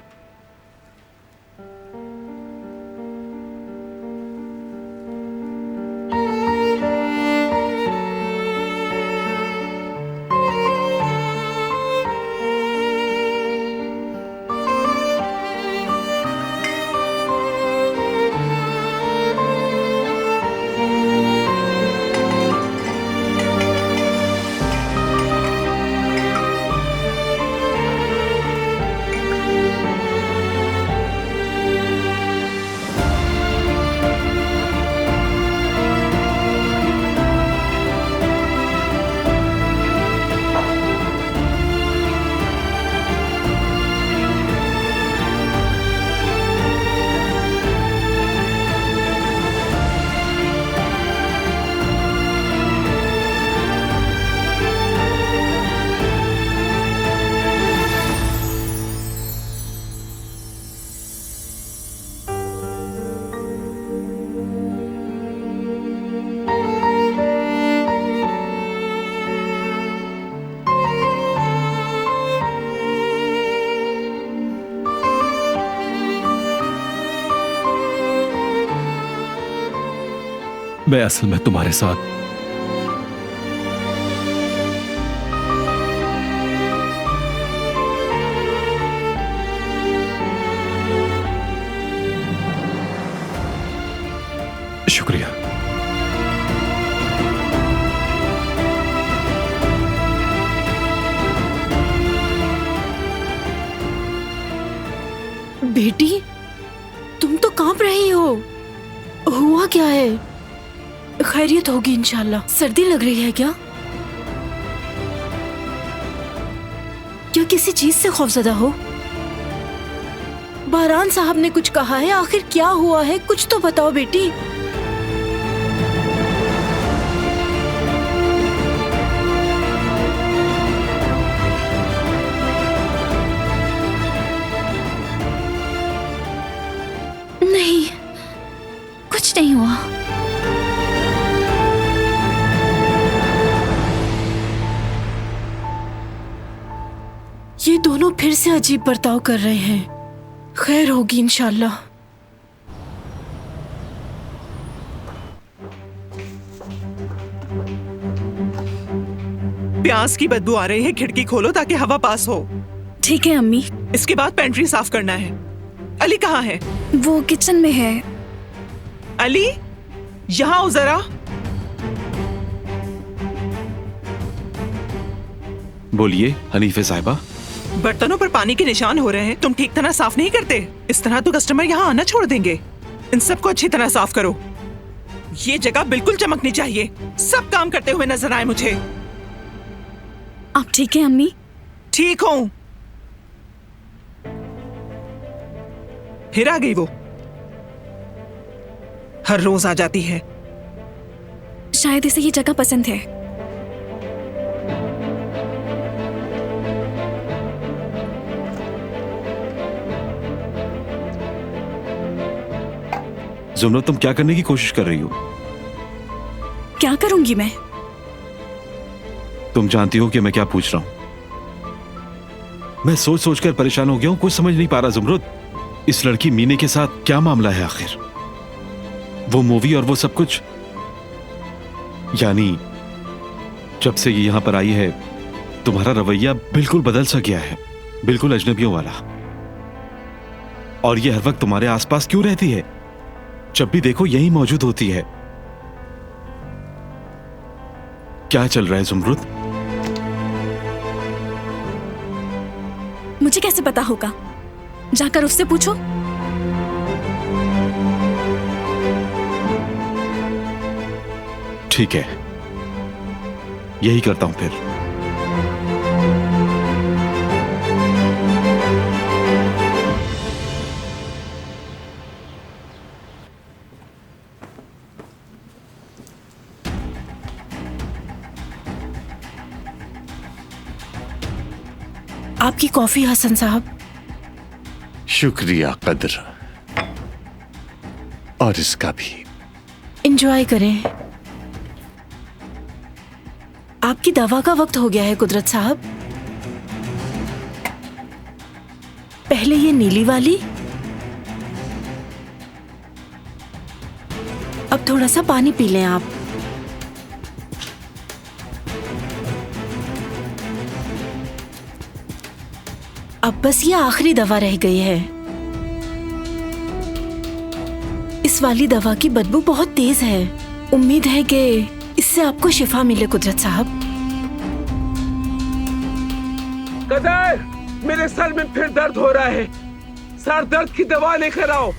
मैं असल में तुम्हारे साथ शुक्रिया। बेटी, तुम तो कांप रही हो। हुआ क्या है? खैरियत होगी इंशाल्लाह। सर्दी लग रही है क्या? क्या किसी चीज से खौफजदा हो? बारान साहब ने कुछ कहा है, आखिर क्या हुआ है? कुछ तो बताओ बेटी। नहीं, कुछ नहीं हुआ। ये दोनों फिर से अजीब बर्ताव कर रहे हैं। खैर होगी इंशाल्लाह। प्याज की बदबू आ रही है, खिड़की खोलो ताकि हवा पास हो। ठीक है अम्मी। इसके बाद पेंट्री साफ करना है। अली कहाँ है? वो किचन में है। अली, यहाँ आओ जरा। बोलिए हनीफे साहिबा। बर्तनों पर पानी के निशान हो रहे हैं, तुम ठीक तरह साफ नहीं करते। इस तरह तो कस्टमर यहाँ आना छोड़ देंगे। इन सबको अच्छी तरह साफ करो। ये जगह बिल्कुल चमकनी चाहिए। सब काम करते हुए नजर आए मुझे। आप ठीक है अम्मी? ठीक हूँ। फिर आ गई वो। हर रोज आ जाती है। शायद इसे ये जगह पसंद है। जुमरा, तुम क्या करने की कोशिश कर रही हो? क्या करूंगी मैं? तुम जानती हो कि मैं क्या पूछ रहा हूं। मैं सोच सोच कर परेशान हो गया हूं, कुछ समझ नहीं पा रहा जुमरुद। इस लड़की मीने के साथ क्या मामला है आखिर? वो मूवी और वो सब कुछ, यानी जब से ये यहां पर आई है तुम्हारा रवैया बिल्कुल बदल सा गया है, बिल्कुल अजनबियों वाला। और ये हर वक्त तुम्हारे आसपास क्यों रहती है? जब भी देखो यही मौजूद होती है। क्या चल रहा है जुमरुद? मुझे कैसे पता होगा? जाकर उससे पूछो। ठीक है, यही करता हूं फिर। आपकी कॉफी हसन साहब। शुक्रिया कदर, और इसका भी। एंजॉय करें। आपकी दवा का वक्त हो गया है कुदरत साहब। पहले ये नीली वाली, अब थोड़ा सा पानी पी लें आप। अब बस ये आखिरी दवा रह गई है। इस वाली दवा की बदबू बहुत तेज है। उम्मीद है कि इससे आपको शिफा मिले कुदरत साहब। कदर, मेरे सर में फिर दर्द हो रहा है। सर दर्द की दवा लेकर आओ।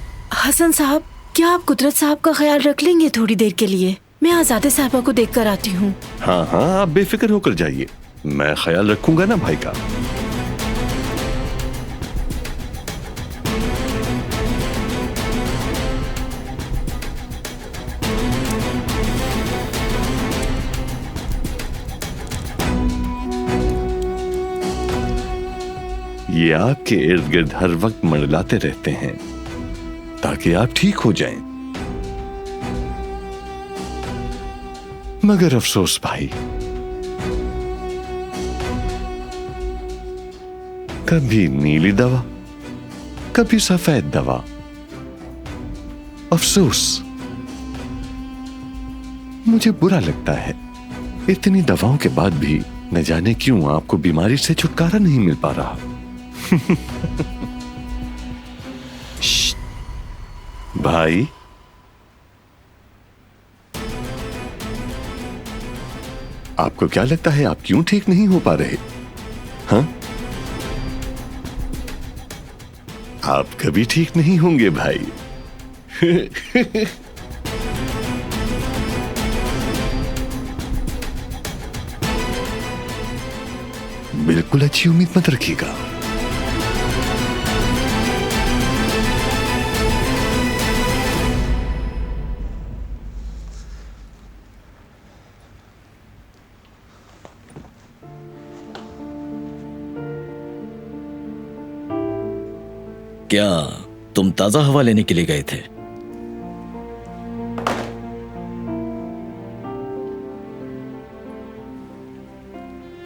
हसन साहब, क्या आप कुदरत साहब का ख्याल रख लेंगे थोड़ी देर के लिए? मैं आजादे साहबा को देख कर आती हूँ। हाँ हाँ, आप बेफिक्र होकर जाइए, मैं ख्याल रखूंगा ना भाई का। ये आपके इर्द गिर्द हर वक्त मंडलाते रहते हैं ताकि आप ठीक हो जाएं। मगर अफसोस भाई, कभी नीली दवा, कभी सफेद दवा। अफसोस। मुझे बुरा लगता है, इतनी दवाओं के बाद भी न जाने क्यों आपको बीमारी से छुटकारा नहीं मिल पा रहा। भाई, आपको क्या लगता है आप क्यों ठीक नहीं हो पा रहे? हाँ, आप कभी ठीक नहीं होंगे भाई। बिल्कुल अच्छी उम्मीद मत रखिएगा। क्या तुम ताजा हवा लेने के लिए गए थे?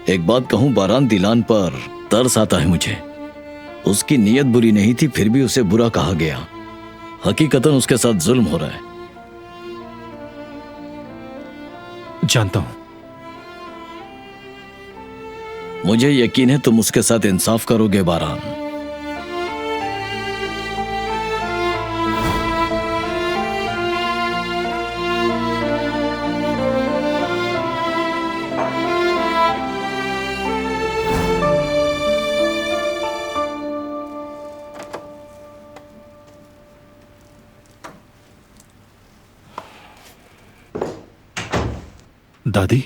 एक बात कहूं, बारान दिलान पर तरस आता है मुझे। उसकी नीयत बुरी नहीं थी, फिर भी उसे बुरा कहा गया। हकीकतन उसके साथ जुल्म हो रहा है। जानता हूं। मुझे यकीन है तुम उसके साथ इंसाफ करोगे बारान। दादी,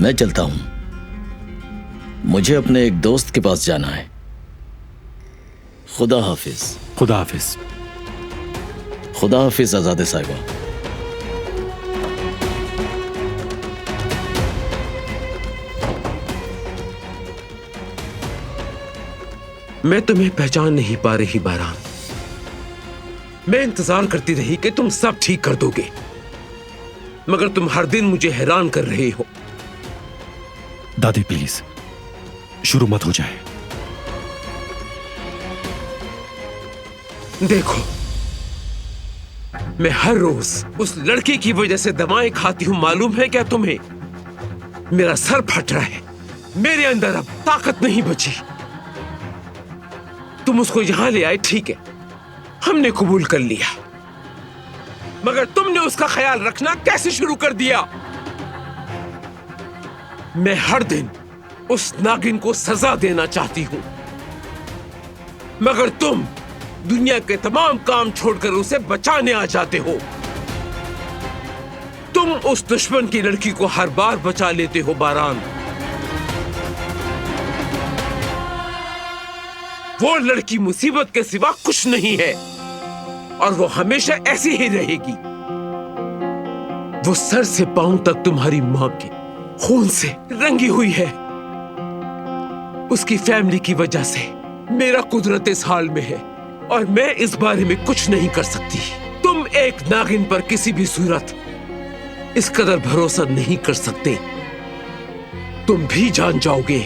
मैं चलता हूं। मुझे अपने एक दोस्त के पास जाना है। खुदा हाफिज। खुदा हाफिज। खुदा हाफिज आजादे साहिबा। मैं तुम्हें पहचान नहीं पा रही बारान। मैं इंतजार करती रही कि तुम सब ठीक कर दोगे, मगर तुम हर दिन मुझे हैरान कर रहे हो। दादी प्लीज शुरू मत हो जाए। देखो, मैं हर रोज उस लड़के की वजह से दवाएं खाती हूं, मालूम है क्या तुम्हें? मेरा सर फट रहा है, मेरे अंदर अब ताकत नहीं बची। तुम उसको यहां ले आए, ठीक है, हमने कबूल कर लिया, मगर तुमने उसका ख्याल रखना कैसे शुरू कर दिया? मैं हर दिन उस नागिन को सजा देना चाहती हूं, मगर तुम दुनिया के तमाम काम छोड़कर उसे बचाने आ जाते हो। तुम उस दुश्मन की लड़की को हर बार बचा लेते हो बारान। वो लड़की मुसीबत के सिवा कुछ नहीं है और वो हमेशा ऐसी ही रहेगी। वो सर से पांव तक तुम्हारी मां के खून से रंगी हुई है। उसकी फैमिली की वजह से मेरा कुदरत इस हाल में है और मैं इस बारे में कुछ नहीं कर सकती। तुम एक नागिन पर किसी भी सूरत इस कदर भरोसा नहीं कर सकते। तुम भी जान जाओगे,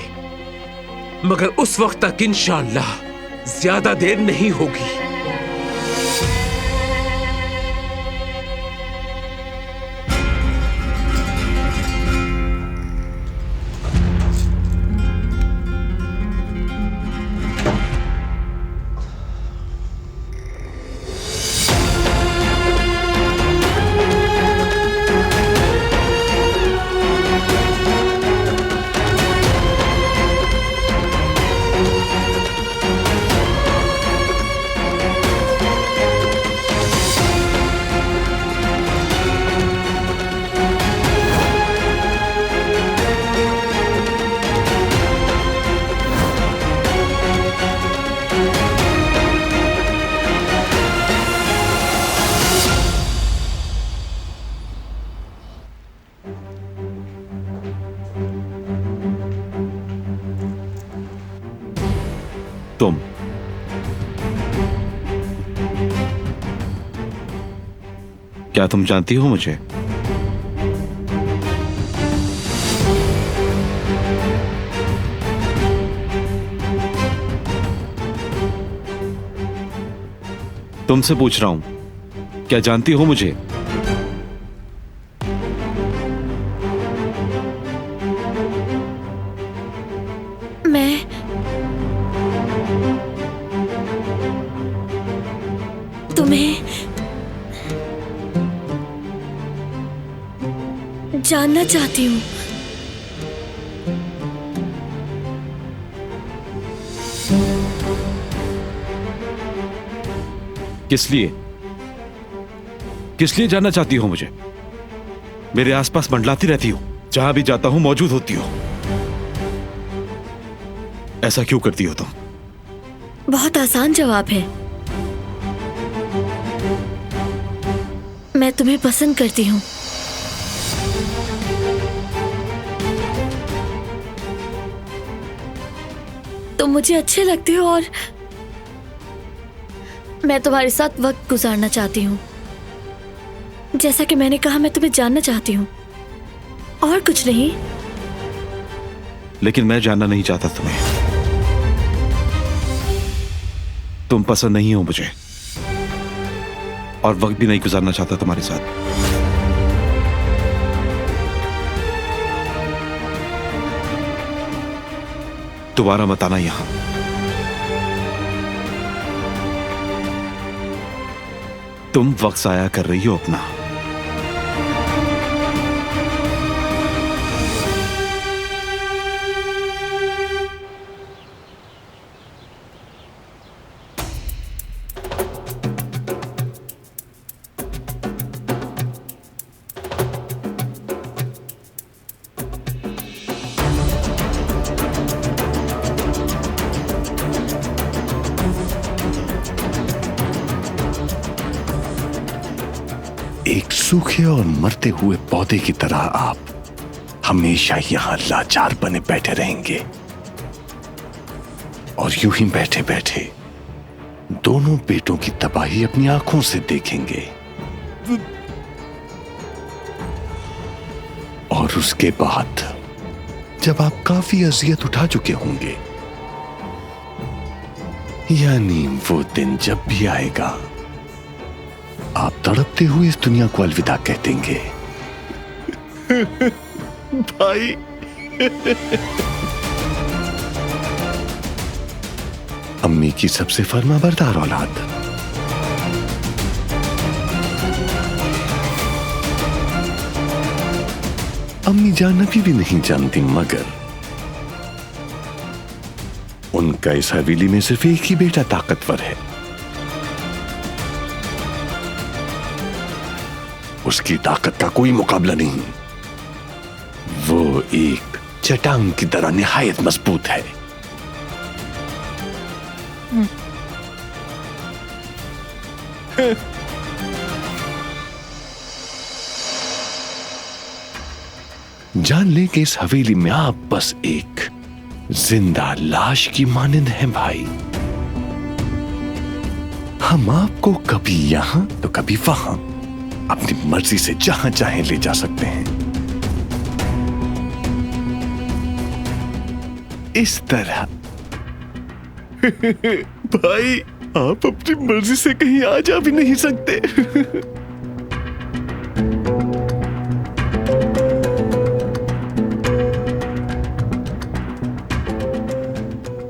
मगर उस वक्त तक इंशाअल्लाह ज्यादा देर नहीं होगी। तुम क्या तुम जानती हो मुझे? तुमसे पूछ रहा हूं, क्या जानती हो मुझे? मैं तुम्हें जानना चाहती हूँ। किस लिए? किस लिए जानना चाहती हो मुझे? मेरे आसपास मंडलाती रहती हो, जहां भी जाता हूं मौजूद होती हो। ऐसा क्यों करती हो तुम? बहुत आसान जवाब है। मैं तुम्हें पसंद करती हूँ। तुम मुझे अच्छे लगते हो और मैं तुम्हारे साथ वक्त गुजारना चाहती हूँ। जैसा कि मैंने कहा, मैं तुम्हें जानना चाहती हूँ और कुछ नहीं। लेकिन मैं जानना नहीं चाहता तुम्हें। तुम पसंद नहीं हो मुझे और वक्त भी नहीं गुजारना चाहता तुम्हारे साथ। दोबारा मत आना यहां। तुम वक्त जाया कर रही हो अपना। एक सूखे और मरते हुए पौधे की तरह आप हमेशा यहां लाचार बने बैठे रहेंगे और यूं ही बैठे बैठे दोनों बेटों की तबाही अपनी आंखों से देखेंगे। और उसके बाद जब आप काफी अजियत उठा चुके होंगे, यानी वो दिन जब भी आएगा, आप तड़पते हुए इस दुनिया को अलविदा कह देंगे। भाई अम्मी की सबसे फर्माबरदार औलाद। अम्मी जान अभी भी नहीं जानती, मगर उनका इस हवेली में सिर्फ एक ही बेटा ताकतवर है। उसकी ताकत का कोई मुकाबला नहीं। वो एक चट्टान की तरह निहायत मजबूत है। जान ले कि इस हवेली में आप बस एक जिंदा लाश की मानंद हैं भाई। हम आपको कभी यहां तो कभी वहां अपनी मर्जी से जहां चाहें ले जा सकते हैं। इस तरह भाई आप अपनी मर्जी से कहीं आ जा भी नहीं सकते।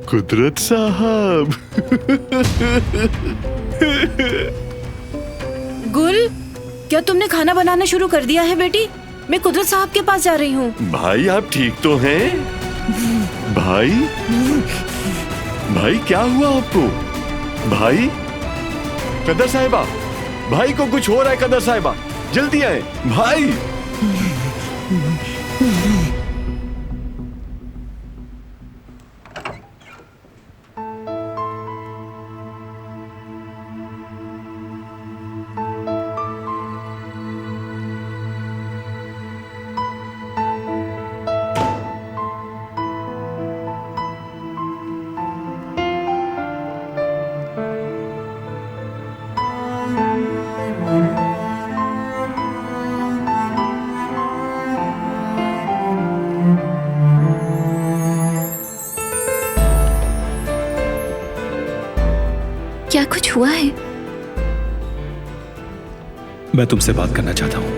कुदरत साहब। गुल, क्या तुमने खाना बनाना शुरू कर दिया है बेटी? मैं कुदरत साहब के पास जा रही हूँ। भाई आप ठीक तो हैं? भाई भाई क्या हुआ आपको? भाई कदर साहिबा, भाई को कुछ हो रहा है। कदर साहिबा जल्दी आए भाई। क्या कुछ हुआ है? मैं तुमसे बात करना चाहता हूं।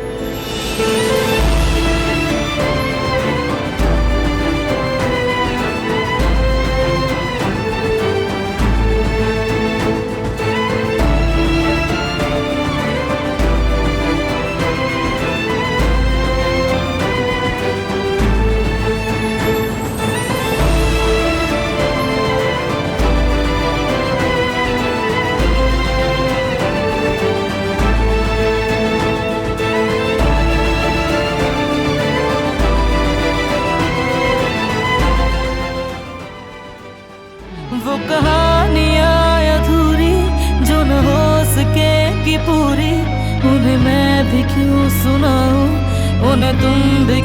वो कहानियाँ अधूरी जो न हो सके कि पूरी, उन्हें मैं भी क्यों सुनाऊं, उन्हें तुम भी